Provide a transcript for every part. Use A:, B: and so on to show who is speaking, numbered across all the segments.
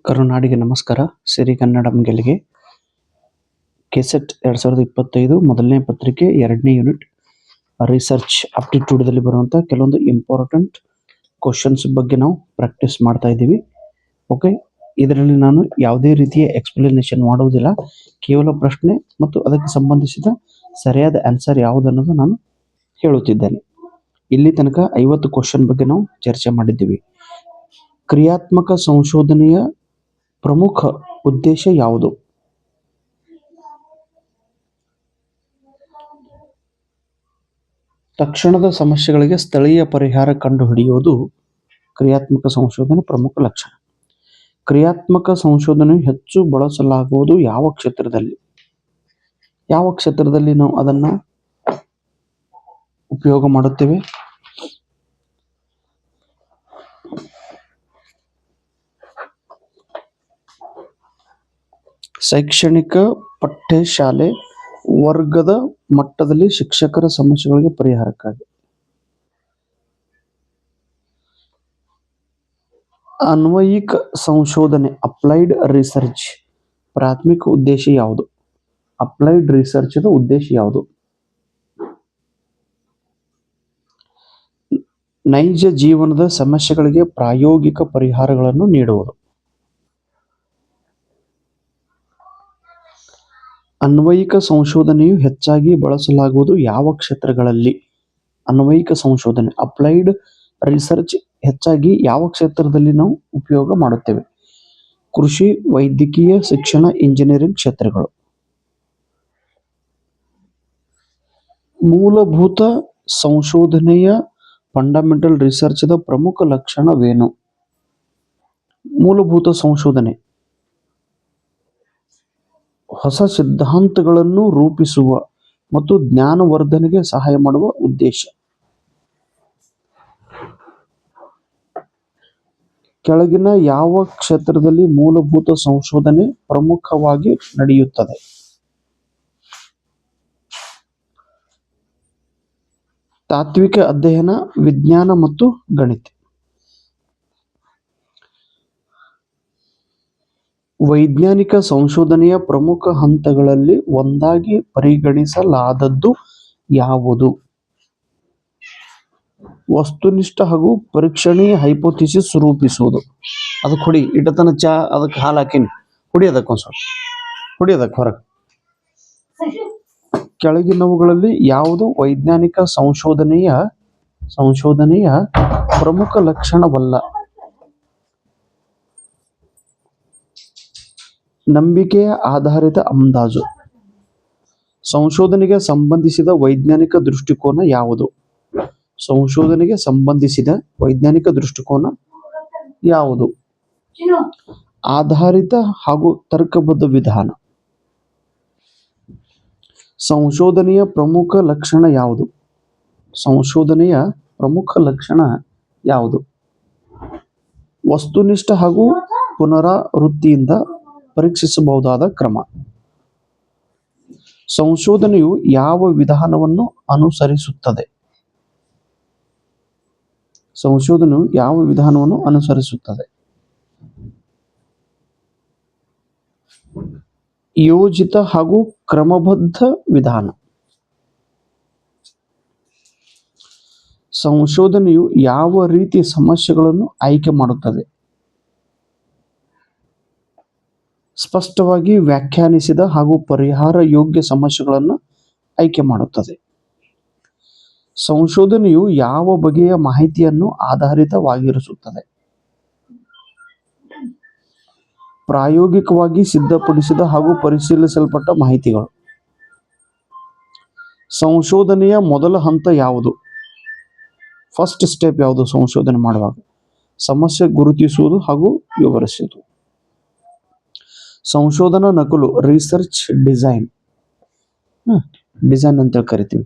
A: ಕರುನಾಡಿಗೆ ನಮಸ್ಕಾರ. ಸಿರಿಗನ್ನಡಂ ಗೆಲ್ಗೆ ಕೆಸೆಟ್ 2025 ಮೊದಲನೇ ಪತ್ರಿಕೆ 2ನೇ ಯೂನಿಟ್ ರಿಸರ್ಚ್ ಆಪ್ಟಿಟ್ಯೂಡ್ದಲ್ಲಿ ಬರುವಂಥ ಕೆಲವೊಂದು ಇಂಪಾರ್ಟೆಂಟ್ ಕ್ವಶನ್ಸ್ ಬಗ್ಗೆ ನಾವು ಪ್ರಾಕ್ಟೀಸ್ ಮಾಡ್ತಾ ಇದ್ದೀವಿ. ಓಕೆ, ಇದರಲ್ಲಿ ನಾನು ಯಾವುದೇ ರೀತಿಯ ಎಕ್ಸ್ಪ್ಲನೇಷನ್ ಮಾಡುವುದಿಲ್ಲ. ಕೇವಲ ಪ್ರಶ್ನೆ ಮತ್ತು ಅದಕ್ಕೆ ಸಂಬಂಧಿಸಿದ ಸರಿಯಾದ ಆನ್ಸರ್ ಯಾವುದನ್ನೋದು ನಾನು ಹೇಳುತ್ತಿದ್ದೇನೆ. ಇಲ್ಲಿ ತನಕ 50 ಕ್ವಶನ್ ಬಗ್ಗೆ ನಾವು ಚರ್ಚೆ ಮಾಡಿದ್ದೀವಿ. ಕ್ರಿಯಾತ್ಮಕ ಸಂಶೋಧನೆಯ ಪ್ರಮುಖ ಉದ್ದೇಶ ಯಾವುದು? ತಕ್ಷಣದ ಸಮಸ್ಯೆಗಳಿಗೆ ಸ್ಥಳೀಯ ಪರಿಹಾರ ಕಂಡುಹಿಡಿಯುವುದು ಕ್ರಿಯಾತ್ಮಕ ಸಂಶೋಧನೆ ಪ್ರಮುಖ ಲಕ್ಷಣ. ಕ್ರಿಯಾತ್ಮಕ ಸಂಶೋಧನೆಯು ಹೆಚ್ಚು ಬಳಸಲಾಗುವುದು ಯಾವ ಕ್ಷೇತ್ರದಲ್ಲಿ? ಯಾವ ಕ್ಷೇತ್ರದಲ್ಲಿ ನಾವು ಅದನ್ನು ಉಪಯೋಗ ಮಾಡುತ್ತೇವೆ? ಶೈಕ್ಷಣಿಕ ಪಠ್ಯಶಾಲೆ ವರ್ಗದ ಮಟ್ಟದಲ್ಲಿ ಶಿಕ್ಷಕರ ಸಮಸ್ಯೆಗಳಿಗೆ ಪರಿಹಾರಕ್ಕಾಗಿ. ಅನ್ವಯಿಕ ಸಂಶೋಧನೆ ಅಪ್ಲೈಡ್ ರಿಸರ್ಚ್ ಪ್ರಾಥಮಿಕ ಉದ್ದೇಶ ಯಾವುದು? ಅಪ್ಲೈಡ್ ರಿಸರ್ಚ್ ಉದ್ದೇಶ ಯಾವುದು? ನೈಜ ಜೀವನದ ಸಮಸ್ಯೆಗಳಿಗೆ ಪ್ರಾಯೋಗಿಕ ಪರಿಹಾರಗಳನ್ನು ನೀಡುವುದು. ಅನ್ವಯಿಕ ಸಂಶೋಧನೆಯು ಹೆಚ್ಚಾಗಿ ಬಳಸಲಾಗುವುದು ಯಾವ ಕ್ಷೇತ್ರಗಳಲ್ಲಿ? ಅನ್ವಯಿಕ ಸಂಶೋಧನೆ ಅಪ್ಲೈಡ್ ರಿಸರ್ಚ್ ಹೆಚ್ಚಾಗಿ ಯಾವ ಕ್ಷೇತ್ರದಲ್ಲಿ ನಾವು ಉಪಯೋಗ ಮಾಡುತ್ತೇವೆ? ಕೃಷಿ, ವೈದ್ಯಕೀಯ, ಶಿಕ್ಷಣ, ಇಂಜಿನಿಯರಿಂಗ್ ಕ್ಷೇತ್ರಗಳು. ಮೂಲಭೂತ ಸಂಶೋಧನೆಯ ಫಂಡಮೆಂಟಲ್ ರಿಸರ್ಚ್ದ ಪ್ರಮುಖ ಲಕ್ಷಣವೇನು? ಮೂಲಭೂತ ಸಂಶೋಧನೆ ಹೊಸ ಸಿದ್ಧಾಂತಗಳನ್ನು ರೂಪಿಸುವ ಮತ್ತು ಜ್ಞಾನವರ್ಧನೆಗೆ ಸಹಾಯ ಮಾಡುವ ಉದ್ದೇಶ. ಕೆಳಗಿನ ಯಾವ ಕ್ಷೇತ್ರದಲ್ಲಿ ಮೂಲಭೂತ ಸಂಶೋಧನೆ ಪ್ರಮುಖವಾಗಿ ನಡೆಯುತ್ತದೆ? ತಾತ್ವಿಕ ಅಧ್ಯಯನ, ವಿಜ್ಞಾನ ಮತ್ತು ಗಣಿತ. ವೈಜ್ಞಾನಿಕ ಸಂಶೋಧನೆಯ ಪ್ರಮುಖ ಹಂತಗಳಲ್ಲಿ ಒಂದಾಗಿ ಪರಿಗಣಿಸಲಾದದ್ದು ಯಾವುದು? ವಸ್ತುನಿಷ್ಠ ಹಾಗೂ ಪರೀಕ್ಷಣೀಯ ಹೈಪೋಥಿಸಿಸ್ ರೂಪಿಸುವುದು. ಅದಕ್ಕೆ ಹೊಡಿ, ಇಟ್ಟತನ ಚಾ ಅದಕ್ಕೆ ಹಾಲು ಹಾಕಿನಿ, ಹುಡಿ ಅದಕ್ಕೊಂದು ಸ್ವಲ್ಪ ಹುಡಿ ಅದಕ್ಕೆ ಹೊರಗೆ. ಕೆಳಗಿನವುಗಳಲ್ಲಿ ಯಾವುದು ವೈಜ್ಞಾನಿಕ ಸಂಶೋಧನೆಯ ಪ್ರಮುಖ ಲಕ್ಷಣವಲ್ಲ? ನಂಬಿಕೆಯ ಆಧಾರಿತ ಅಂದಾಜು. ಸಂಶೋಧನೆಗೆ ಸಂಬಂಧಿಸಿದ ವೈಜ್ಞಾನಿಕ ದೃಷ್ಟಿಕೋನ ಯಾವುದು? ಸಂಶೋಧನೆಗೆ ಸಂಬಂಧಿಸಿದ ವೈಜ್ಞಾನಿಕ ದೃಷ್ಟಿಕೋನ ಯಾವುದು? ಆಧಾರಿತ ಹಾಗೂ ತರ್ಕಬದ್ಧ ವಿಧಾನ. ಸಂಶೋಧನೆಯ ಪ್ರಮುಖ ಲಕ್ಷಣ ಯಾವುದು? ಸಂಶೋಧನೆಯ ಪ್ರಮುಖ ಲಕ್ಷಣ ಯಾವುದು? ವಸ್ತುನಿಷ್ಠ ಹಾಗೂ ಪುನರಾವೃತ್ತಿಯಿಂದ ಪರೀಕ್ಷಿಸಬಹುದಾದ ಕ್ರಮ. ಸಂಶೋಧನೆಯು ಯಾವ ವಿಧಾನವನ್ನು ಅನುಸರಿಸುತ್ತದೆ? ಸಂಶೋಧನೆಯು ಯಾವ ವಿಧಾನವನ್ನು ಅನುಸರಿಸುತ್ತದೆ? ಯೋಜಿತ ಹಾಗೂ ಕ್ರಮಬದ್ಧ ವಿಧಾನ. ಸಂಶೋಧನೆಯು ಯಾವ ರೀತಿಯ ಸಮಸ್ಯೆಗಳನ್ನು ಆಯ್ಕೆ ಮಾಡುತ್ತದೆ? ಸ್ಪಷ್ಟವಾಗಿ ವ್ಯಾಖ್ಯಾನಿಸಿದ ಹಾಗೂ ಪರಿಹಾರ ಯೋಗ್ಯ ಸಮಸ್ಯೆಗಳನ್ನು ಆಯ್ಕೆ ಮಾಡುತ್ತದೆ. ಸಂಶೋಧನೆಯು ಯಾವ ಬಗೆಯ ಮಾಹಿತಿಯನ್ನು ಆಧಾರಿತವಾಗಿರಿಸುತ್ತದೆ? ಪ್ರಾಯೋಗಿಕವಾಗಿ ಸಿದ್ಧಪಡಿಸಿದ ಹಾಗೂ ಪರಿಶೀಲಿಸಲ್ಪಟ್ಟ ಮಾಹಿತಿಗಳು. ಸಂಶೋಧನೆಯ ಮೊದಲ ಹಂತ ಯಾವುದು? ಫಸ್ಟ್ ಸ್ಟೆಪ್ ಯಾವುದು? ಸಂಶೋಧನೆ ಮಾಡುವಾಗ ಸಮಸ್ಯೆ ಗುರುತಿಸುವುದು ಹಾಗೂ ವಿವರಿಸುವುದು. ಸಂಶೋಧನಾ ನಕಲು ರಿಸರ್ಚ್ ಡಿಸೈನ್ ಅಂತ ಕರಿತೀವಿ.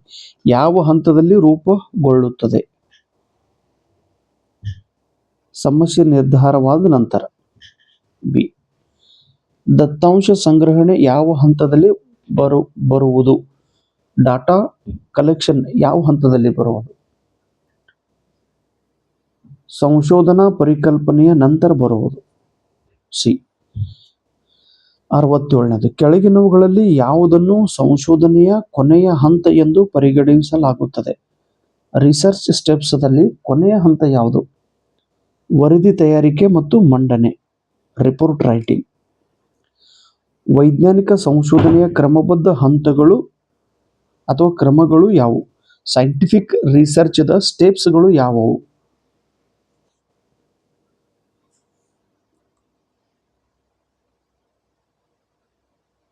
A: ಯಾವ ಹಂತದಲ್ಲಿ ರೂಪುಗೊಳ್ಳುತ್ತದೆ? ಸಮಸ್ಯೆ ನಿರ್ಧಾರವಾದ ನಂತರ. ಬಿ. ದತ್ತಾಂಶ ಸಂಗ್ರಹಣೆ ಯಾವ ಹಂತದಲ್ಲಿ ಬರುವುದು? ಡಾಟಾ ಕಲೆಕ್ಷನ್ ಯಾವ ಹಂತದಲ್ಲಿ ಬರುವುದು? ಸಂಶೋಧನಾ ಪರಿಕಲ್ಪನೆಯ ನಂತರ ಬರುವುದು. ಸಿ. 67ನೇದು, ಕೆಳಗಿನವುಗಳಲ್ಲಿ ಯಾವುದನ್ನು ಸಂಶೋಧನೆಯ ಕೊನೆಯ ಹಂತ ಎಂದು ಪರಿಗಣಿಸಲಾಗುತ್ತದೆ? ರಿಸರ್ಚ್ ಸ್ಟೆಪ್ಸ್ದಲ್ಲಿ ಕೊನೆಯ ಹಂತ ಯಾವುದು? ವರದಿ ತಯಾರಿಕೆ ಮತ್ತು ಮಂಡನೆ, ರಿಪೋರ್ಟ್ ರೈಟಿಂಗ್. ವೈಜ್ಞಾನಿಕ ಸಂಶೋಧನೆಯ ಕ್ರಮಬದ್ಧ ಹಂತಗಳು ಅಥವಾ ಕ್ರಮಗಳು ಯಾವುವು? ಸೈಂಟಿಫಿಕ್ ರಿಸರ್ಚ್ದ ಸ್ಟೆಪ್ಸ್ಗಳು ಯಾವುವು?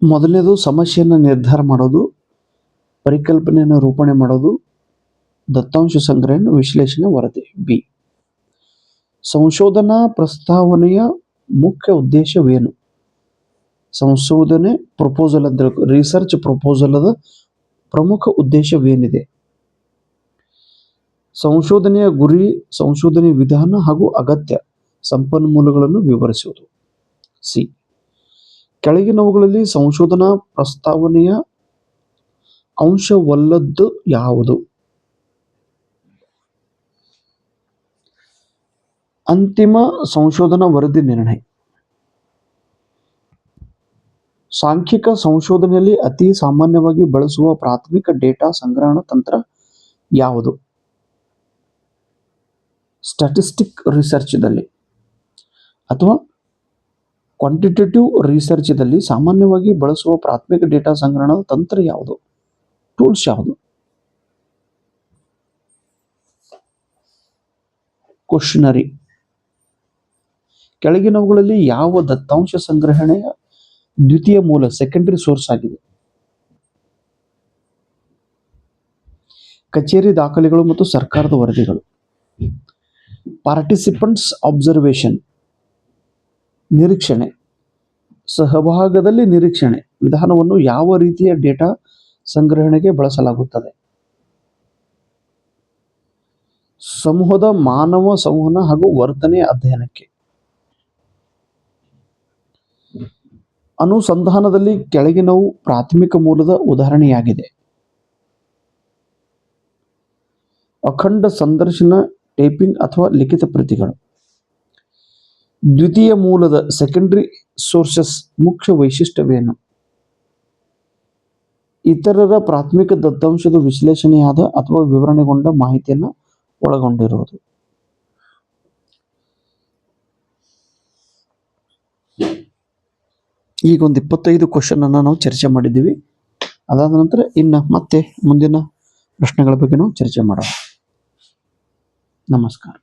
A: ಮೊದಲನೇದು ಸಮಸ್ಯೆಯನ್ನು ನಿರ್ಧಾರ ಮಾಡೋದು, ಪರಿಕಲ್ಪನೆಯನ್ನು ರೂಪಣೆ ಮಾಡೋದು, ದತ್ತಾಂಶ ಸಂಗ್ರಹಣೆ, ವಿಶ್ಲೇಷಣೆ, ವರದಿ. ಬಿ. ಸಂಶೋಧನಾ ಪ್ರಸ್ತಾವನೆಯ ಮುಖ್ಯ ಉದ್ದೇಶವೇನು? ಸಂಶೋಧನೆ ಪ್ರಪೋಸಲ್ ಅಂತ ರಿಸರ್ಚ್ ಪ್ರಪೋಸಲದ ಪ್ರಮುಖ ಉದ್ದೇಶವೇನಿದೆ? ಸಂಶೋಧನೆಯ ಗುರಿ, ಸಂಶೋಧನೆಯ ವಿಧಾನ ಹಾಗೂ ಅಗತ್ಯ ಸಂಪನ್ಮೂಲಗಳನ್ನು ವಿವರಿಸುವುದು. ಸಿ. ಕೆಳಗಿನವುಗಳಲ್ಲಿ ಸಂಶೋಧನಾ ಪ್ರಸ್ತಾವನೆಯ ಅಂಶವಲ್ಲದ್ದು ಯಾವುದು? ಅಂತಿಮ ಸಂಶೋಧನಾ ವರದಿ ನಿರ್ಣಯ. ಸಾಂಖ್ಯಿಕ ಸಂಶೋಧನೆಯಲ್ಲಿ ಅತಿ ಸಾಮಾನ್ಯವಾಗಿ ಬಳಸುವ ಪ್ರಾಥಮಿಕ ಡೇಟಾ ಸಂಗ್ರಹಣಾ ತಂತ್ರ ಯಾವುದು? ಸ್ಟ್ಯಾಟಿಸ್ಟಿಕ್ ರಿಸರ್ಚ್ದಲ್ಲಿ ಅಥವಾ ಕ್ವಾಂಟಿಟೇಟಿವ್ ರಿಸರ್ಚ್ದಲ್ಲಿ ಸಾಮಾನ್ಯವಾಗಿ ಬಳಸುವ ಪ್ರಾಥಮಿಕ ಡೇಟಾ ಸಂಗ್ರಹಣಾ ತಂತ್ರ ಯಾವುದು? ಟೂಲ್ಸ್ ಯಾವುದು? ಕ್ವಶನರಿ. ಕೆಳಗಿನವುಗಳಲ್ಲಿ ಯಾವ ದತ್ತಾಂಶ ಸಂಗ್ರಹಣೆಯ ದ್ವಿತೀಯ ಮೂಲ, ಸೆಕೆಂಡರಿ ಸೋರ್ಸ್ ಆಗಿದೆ? ಕಚೇರಿ ದಾಖಲೆಗಳು ಮತ್ತು ಸರ್ಕಾರದ ವರದಿಗಳು. Participants observation, ನಿರೀಕ್ಷಣೆ. ಸಹಭಾಗದಲ್ಲಿ ನಿರೀಕ್ಷಣೆ ವಿಧಾನವನ್ನು ಯಾವ ರೀತಿಯ ಡೇಟಾ ಸಂಗ್ರಹಣೆಗೆ ಬಳಸಲಾಗುತ್ತದೆ? ಸಮೂಹದ ಮಾನವ ಸಂವಹನ ಹಾಗೂ ವರ್ತನೆಯ ಅಧ್ಯಯನಕ್ಕೆ. ಅನುಸಂಧಾನದಲ್ಲಿ ಕೆಳಗಿನವು ಪ್ರಾಥಮಿಕ ಮೂಲದ ಉದಾಹರಣೆಯಾಗಿದೆ? ಅಖಂಡ ಸಂದರ್ಶನ, ಟೇಪಿಂಗ್ ಅಥವಾ ಲಿಖಿತ ಪ್ರತಿಗಳು. ದ್ವಿತೀಯ ಮೂಲದ ಸೆಕೆಂಡರಿ ಸೋರ್ಸಸ್ ಮುಖ್ಯ ವೈಶಿಷ್ಟ್ಯವೇನು? ಇತರರ ಪ್ರಾಥಮಿಕ ದತ್ತಾಂಶದ ವಿಶ್ಲೇಷಣೆಯಾದ ಅಥವಾ ವಿವರಣೆಗೊಂಡ ಮಾಹಿತಿಯನ್ನು ಒಳಗೊಂಡಿರುವುದು. ಈಗ ಒಂದು 25 ಕ್ವಶನ್ ಅನ್ನು ನಾವು ಚರ್ಚೆ ಮಾಡಿದ್ದೀವಿ. ಅದಾದ ನಂತರ ಇನ್ನು ಮತ್ತೆ ಮುಂದಿನ ಪ್ರಶ್ನೆಗಳ ಬಗ್ಗೆ ನಾವು ಚರ್ಚೆ ಮಾಡೋಣ. ನಮಸ್ಕಾರ.